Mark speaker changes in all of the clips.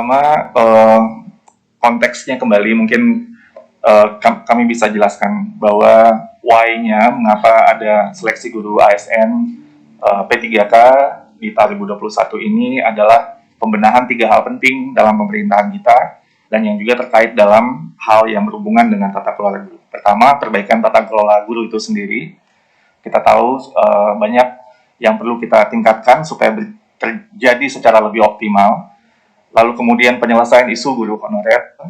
Speaker 1: pertama konteksnya kembali mungkin kami bisa jelaskan bahwa why-nya mengapa ada seleksi guru ASN P3K di tahun 2021 ini adalah pembenahan 3 hal penting dalam pemerintahan kita dan yang juga terkait dalam hal yang berhubungan dengan tata kelola guru. Pertama, perbaikan tata kelola guru itu sendiri. Kita tahu banyak yang perlu kita tingkatkan supaya terjadi secara lebih optimal. Lalu kemudian penyelesaian isu guru honorer.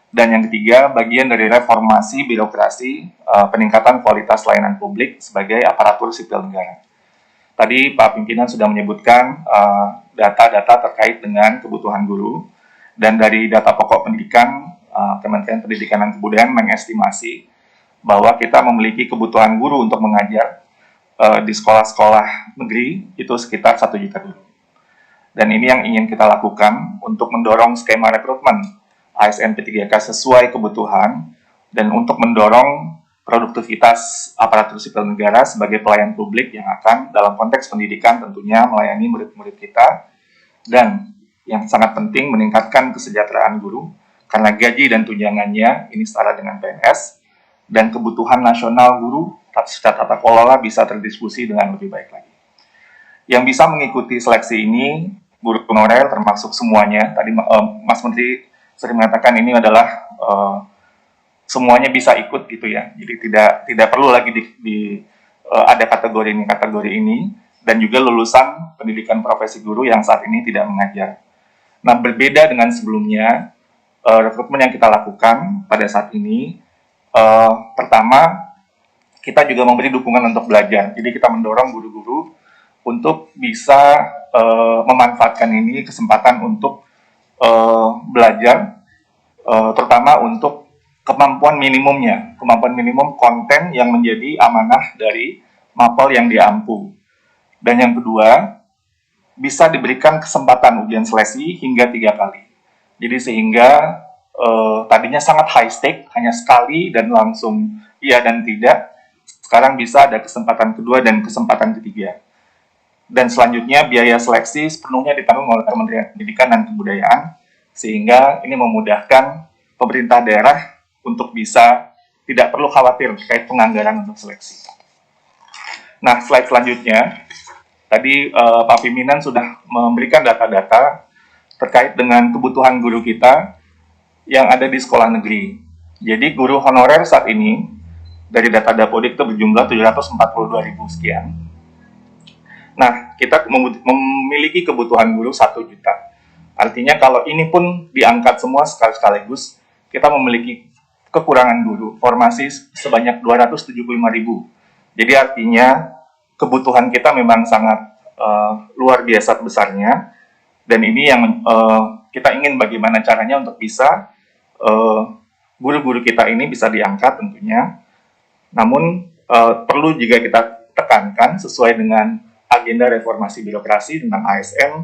Speaker 1: Dan yang ketiga, bagian dari reformasi birokrasi, peningkatan kualitas layanan publik sebagai aparatur sipil negara. Tadi Pak Pimpinan sudah menyebutkan data-data terkait dengan kebutuhan guru, dan dari data pokok pendidikan, Kementerian Pendidikan dan Kebudayaan mengestimasi bahwa kita memiliki kebutuhan guru untuk mengajar di sekolah-sekolah negeri itu sekitar 1 juta guru. Dan ini yang ingin kita lakukan untuk mendorong skema rekrutmen ASN P3K sesuai kebutuhan dan untuk mendorong produktivitas aparatur sipil negara sebagai pelayan publik yang akan dalam konteks pendidikan tentunya melayani murid-murid kita, dan yang sangat penting meningkatkan kesejahteraan guru karena gaji dan tunjangannya ini setara dengan PNS, dan kebutuhan nasional guru secara tata kelola bisa terdiskusi dengan lebih baik lagi. Yang bisa mengikuti seleksi ini guru honorer termasuk semuanya. Tadi Mas Menteri sering mengatakan ini adalah semuanya bisa ikut gitu ya. Jadi tidak perlu lagi ada kategori ini, dan juga lulusan pendidikan profesi guru yang saat ini tidak mengajar. Nah, berbeda dengan sebelumnya, rekrutmen yang kita lakukan pada saat ini, pertama kita juga memberi dukungan untuk belajar. Jadi kita mendorong guru-guru untuk bisa memanfaatkan ini kesempatan untuk belajar, terutama untuk kemampuan minimum konten yang menjadi amanah dari mapel yang diampu. Dan yang kedua, bisa diberikan kesempatan ujian seleksi hingga 3 kali. Jadi sehingga tadinya sangat high stake, hanya sekali dan langsung iya dan tidak, sekarang bisa ada kesempatan kedua dan kesempatan ketiga. Dan selanjutnya biaya seleksi sepenuhnya ditanggung oleh Kementerian Pendidikan dan Kebudayaan, sehingga ini memudahkan pemerintah daerah untuk bisa tidak perlu khawatir terkait penganggaran untuk seleksi. Nah, slide selanjutnya, tadi Pak Pimpinan sudah memberikan data-data terkait dengan kebutuhan guru kita yang ada di sekolah negeri. Jadi guru honorer saat ini dari data Dapodik itu berjumlah 742.000 sekian. Nah, kita memiliki kebutuhan guru 1 juta. Artinya kalau ini pun diangkat semua sekaligus, kita memiliki kekurangan guru, formasi sebanyak 275.000. Jadi artinya kebutuhan kita memang sangat luar biasa besarnya, dan ini yang kita ingin bagaimana caranya untuk bisa guru-guru kita ini bisa diangkat tentunya. Namun perlu juga kita tekankan sesuai dengan agenda reformasi birokrasi tentang ASN,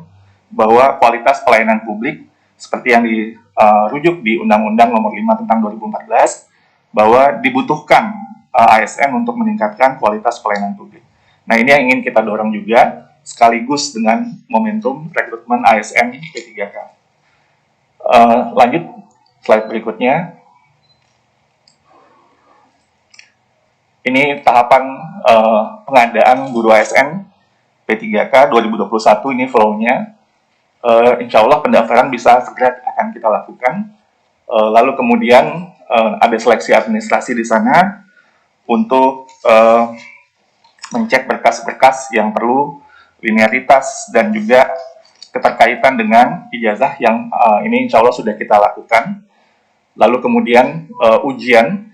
Speaker 1: bahwa kualitas pelayanan publik seperti yang dirujuk di Undang-Undang Nomor 5 tentang 2014, bahwa dibutuhkan ASN untuk meningkatkan kualitas pelayanan publik. Nah, ini yang ingin kita dorong juga sekaligus dengan momentum rekrutmen ASN P3K. Lanjut slide berikutnya. Ini tahapan pengadaan guru ASN P3K 2021, ini flow-nya. Insya Allah pendaftaran bisa segera akan kita lakukan. Lalu kemudian ada seleksi administrasi di sana untuk mencek berkas-berkas yang perlu, linearitas, dan juga keterkaitan dengan ijazah yang ini insya Allah sudah kita lakukan. Lalu kemudian ujian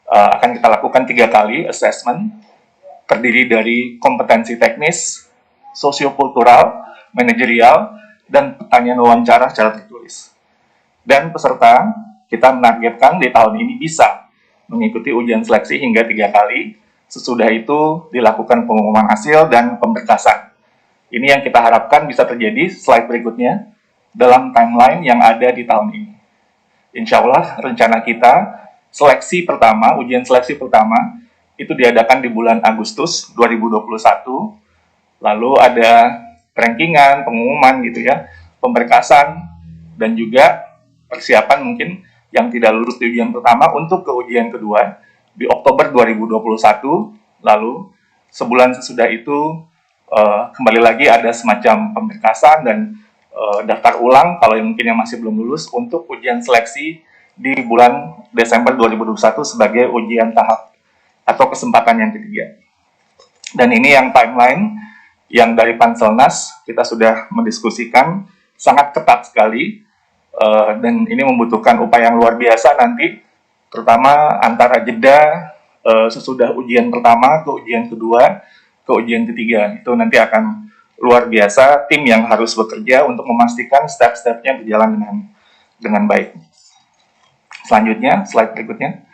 Speaker 1: akan kita lakukan 3 kali assessment, terdiri dari kompetensi teknis, sosiokultural, manajerial, dan pertanyaan wawancara secara tertulis. Dan peserta kita menargetkan di tahun ini bisa mengikuti ujian seleksi hingga 3 kali. Sesudah itu dilakukan pengumuman hasil dan pemberkasan. Ini yang kita harapkan bisa terjadi slide berikutnya dalam timeline yang ada di tahun ini. Insya Allah rencana kita seleksi pertama, ujian seleksi pertama itu diadakan di bulan Agustus 2021. Lalu ada rankingan, pengumuman gitu ya, pemberkasan dan juga persiapan mungkin yang tidak lulus di ujian pertama untuk ke ujian kedua di Oktober 2021. Lalu sebulan sesudah itu kembali lagi ada semacam pemberkasan dan daftar ulang kalau yang mungkin yang masih belum lulus untuk ujian seleksi di bulan Desember 2021 sebagai ujian tahap atau kesempatan yang ketiga. Dan ini yang timeline yang dari Panselnas kita sudah mendiskusikan sangat ketat sekali, dan ini membutuhkan upaya yang luar biasa nanti, terutama antara jeda sesudah ujian pertama ke ujian kedua ke ujian ketiga. Itu nanti akan luar biasa, tim yang harus bekerja untuk memastikan step-stepnya berjalan dengan baik. Selanjutnya, slide berikutnya.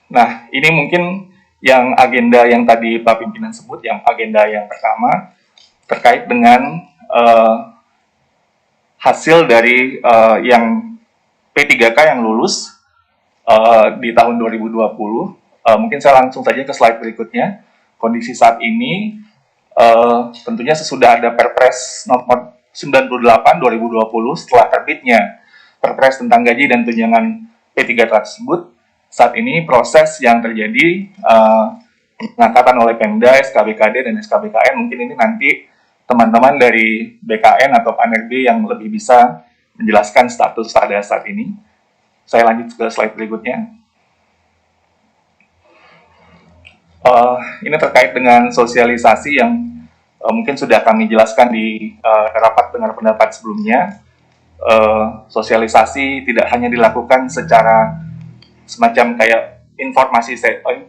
Speaker 1: Nah, ini mungkin yang agenda yang tadi Pak Pimpinan sebut, yang agenda yang pertama terkait dengan hasil dari yang P3K yang lulus di tahun 2020. Mungkin saya langsung saja ke slide berikutnya. Kondisi saat ini tentunya sesudah ada Perpres nomor 98 2020 setelah terbitnya Perpres tentang gaji dan tunjangan P3K tersebut, saat ini proses yang terjadi pengangkatan oleh Pemda, SKBKD, dan SKBKN, mungkin ini nanti teman-teman dari BKN atau PANRB yang lebih bisa menjelaskan status pada saat ini. Saya lanjut ke slide berikutnya. Ini terkait dengan sosialisasi yang mungkin sudah kami jelaskan di rapat dengar pendapat sebelumnya. Sosialisasi tidak hanya dilakukan secara semacam kayak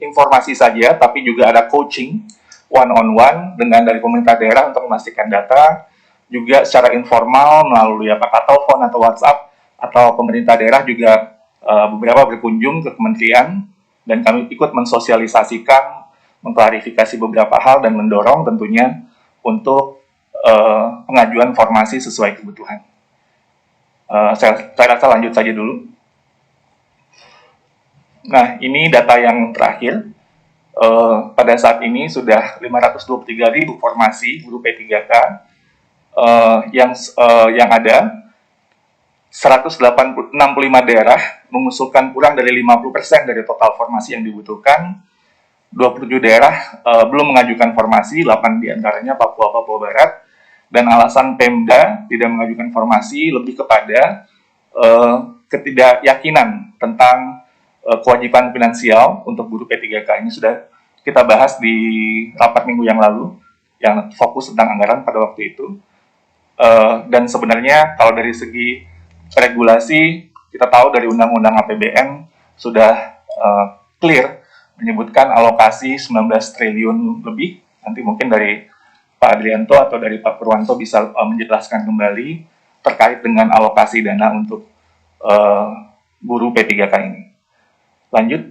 Speaker 1: informasi saja, tapi juga ada coaching one-on-one dengan dari pemerintah daerah untuk memastikan data, juga secara informal melalui apakah telepon atau WhatsApp, atau pemerintah daerah juga beberapa berkunjung ke kementerian, dan kami ikut mensosialisasikan, mengklarifikasi beberapa hal, dan mendorong tentunya untuk pengajuan formasi sesuai kebutuhan. Saya rasa lanjut saja dulu. Nah, ini data yang terakhir. Pada saat ini sudah 523.000 formasi guru P3K yang ada. 165 daerah mengusulkan kurang dari 50% dari total formasi yang dibutuhkan. 27 daerah belum mengajukan formasi, 8 diantaranya Papua Barat, dan alasan Pemda tidak mengajukan formasi lebih kepada ketidakyakinan tentang kewajiban finansial untuk guru P3K. Ini sudah kita bahas di rapat minggu yang lalu, yang fokus tentang anggaran pada waktu itu. Dan sebenarnya kalau dari segi regulasi, kita tahu dari Undang-Undang APBN sudah clear menyebutkan alokasi 19 triliun lebih. Nanti mungkin dari Pak Adrianto atau dari Pak Purwanto bisa menjelaskan kembali terkait dengan alokasi dana untuk guru P3K ini. Lanjut.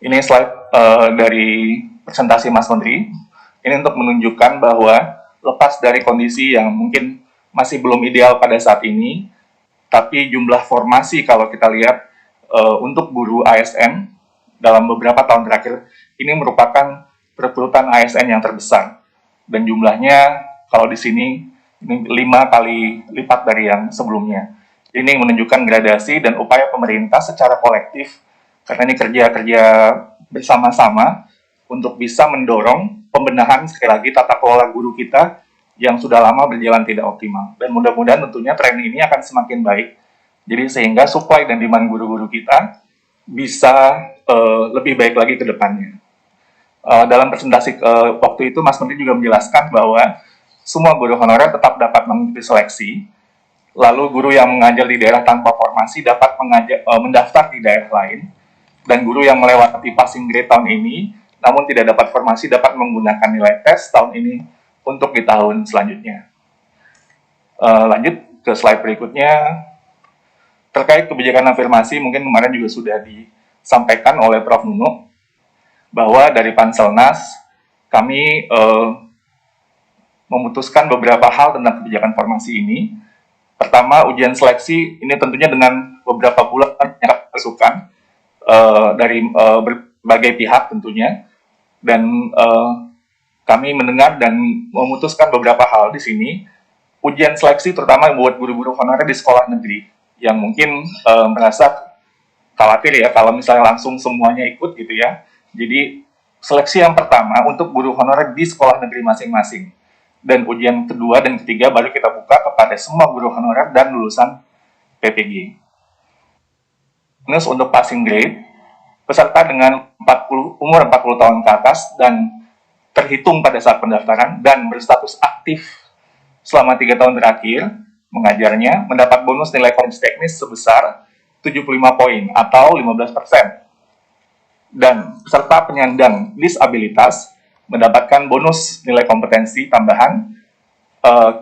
Speaker 1: Ini slide dari presentasi Mas Menteri. Ini untuk menunjukkan bahwa lepas dari kondisi yang mungkin masih belum ideal pada saat ini, tapi jumlah formasi kalau kita lihat untuk guru ASN dalam beberapa tahun terakhir ini merupakan perekrutan ASN yang terbesar, dan jumlahnya kalau di sini ini 5 kali lipat dari yang sebelumnya. Ini menunjukkan gradasi dan upaya pemerintah secara kolektif, karena ini kerja bersama-sama untuk bisa mendorong pembenahan sekali lagi tata kelola guru kita yang sudah lama berjalan tidak optimal. Dan mudah-mudahan tentunya tren ini akan semakin baik, jadi sehingga supply dan demand guru-guru kita bisa lebih baik lagi ke depannya. Dalam presentasi waktu itu Mas Menteri juga menjelaskan bahwa semua guru honorer tetap dapat mengikuti seleksi, lalu guru yang mengajar di daerah tanpa formasi dapat mendaftar di daerah lain, dan guru yang melewati passing grade tahun ini namun tidak dapat formasi dapat menggunakan nilai tes tahun ini untuk di tahun selanjutnya. Lanjut ke slide berikutnya. Terkait kebijakan afirmasi, mungkin kemarin juga sudah disampaikan oleh Prof. Nunu, bahwa dari Panselnas kami memutuskan beberapa hal tentang kebijakan formasi ini. Pertama, ujian seleksi ini tentunya dengan beberapa bulan masukan dari berbagai pihak tentunya, dan kami mendengar dan memutuskan beberapa hal di sini ujian seleksi terutama buat guru-guru honorer di sekolah negeri yang mungkin merasa khawatir ya kalau misalnya langsung semuanya ikut gitu ya. Jadi seleksi yang pertama untuk guru honorer di sekolah negeri masing-masing. Dan ujian kedua dan ketiga baru kita buka kepada semua guru honorer dan lulusan PPG. Terus untuk passing grade, peserta dengan umur 40 tahun ke atas dan terhitung pada saat pendaftaran dan berstatus aktif selama 3 tahun terakhir mengajarnya mendapat bonus nilai kompetensi teknis sebesar 75 poin atau 15%. Dan peserta penyandang disabilitas mendapatkan bonus nilai kompetensi tambahan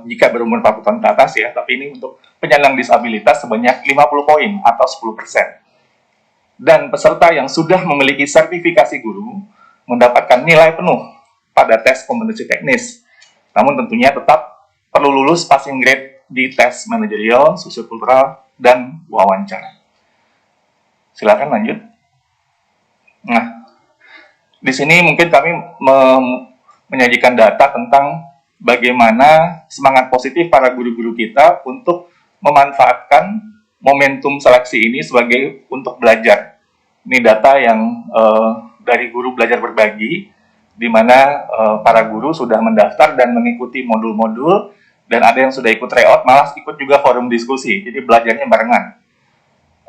Speaker 1: jika berumur 40 tahun ke atas ya, tapi ini untuk penyandang disabilitas sebanyak 50 poin atau 10%. Dan peserta yang sudah memiliki sertifikasi guru mendapatkan nilai penuh pada tes kompetensi teknis. Namun tentunya tetap perlu lulus passing grade di tes manajerial, sosiokultural, dan wawancara. Silakan lanjut. Nah, di sini mungkin kami menyajikan data tentang bagaimana semangat positif para guru-guru kita untuk memanfaatkan momentum seleksi ini sebagai untuk belajar. Ini data yang dari Guru Belajar Berbagi, di mana para guru sudah mendaftar dan mengikuti modul-modul, dan ada yang sudah ikut tryout, malah ikut juga forum diskusi, jadi belajarnya barengan.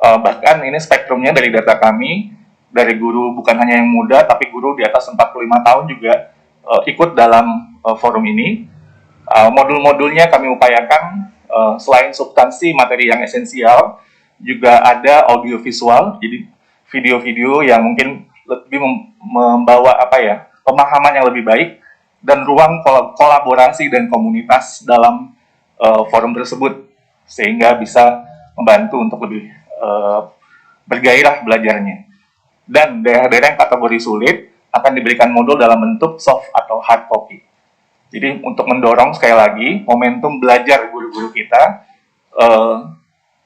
Speaker 1: Bahkan ini spektrumnya dari data kami, dari guru bukan hanya yang muda, tapi guru di atas 45 tahun juga ikut dalam forum ini. Modul-modulnya kami upayakan selain substansi materi yang esensial, juga ada audiovisual, jadi video-video yang mungkin lebih membawa pemahaman yang lebih baik dan ruang kolaborasi dan komunitas dalam forum tersebut, sehingga bisa membantu untuk lebih bergairah belajarnya. Dan daerah-daerah yang kategori sulit akan diberikan modul dalam bentuk soft atau hard copy. Jadi untuk mendorong sekali lagi momentum belajar guru-guru kita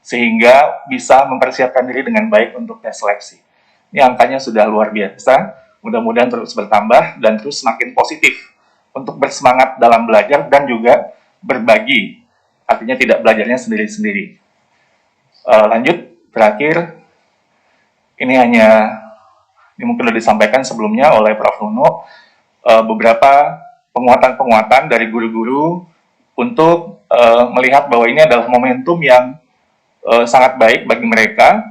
Speaker 1: sehingga bisa mempersiapkan diri dengan baik untuk tes seleksi. Ini angkanya sudah luar biasa, mudah-mudahan terus bertambah dan terus semakin positif untuk bersemangat dalam belajar dan juga berbagi, artinya tidak belajarnya sendiri-sendiri. Lanjut, terakhir, ini mungkin sudah disampaikan sebelumnya oleh Prof. Nuno, beberapa penguatan-penguatan dari guru-guru untuk melihat bahwa ini adalah momentum yang sangat baik bagi mereka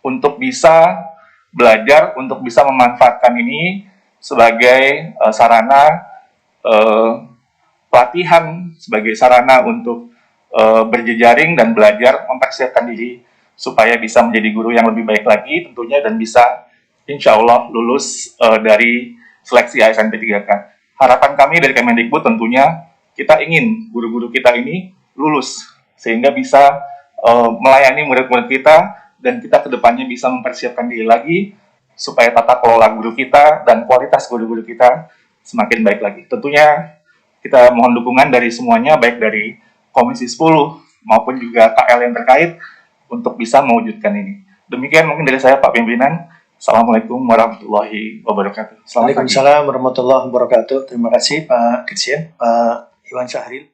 Speaker 1: untuk bisa belajar, untuk bisa memanfaatkan ini sebagai sarana pelatihan, sebagai sarana untuk berjejaring dan belajar, mempersiapkan diri supaya bisa menjadi guru yang lebih baik lagi tentunya dan bisa insya Allah lulus dari seleksi ASN P3K. Harapan kami dari Kemendikbud tentunya kita ingin guru-guru kita ini lulus sehingga bisa melayani murid-murid kita dan kita kedepannya bisa mempersiapkan diri lagi supaya tata kelola guru kita dan kualitas guru-guru kita semakin baik lagi. Tentunya kita mohon dukungan dari semuanya, baik dari Komisi 10 maupun juga KL yang terkait untuk bisa mewujudkan ini. Demikian mungkin dari saya Pak Pimpinan. Assalamualaikum warahmatullahi wabarakatuh.
Speaker 2: Waalaikumsalam warahmatullahi wabarakatuh. Terima kasih Pak Dirjen, Pak Iwan Syahril.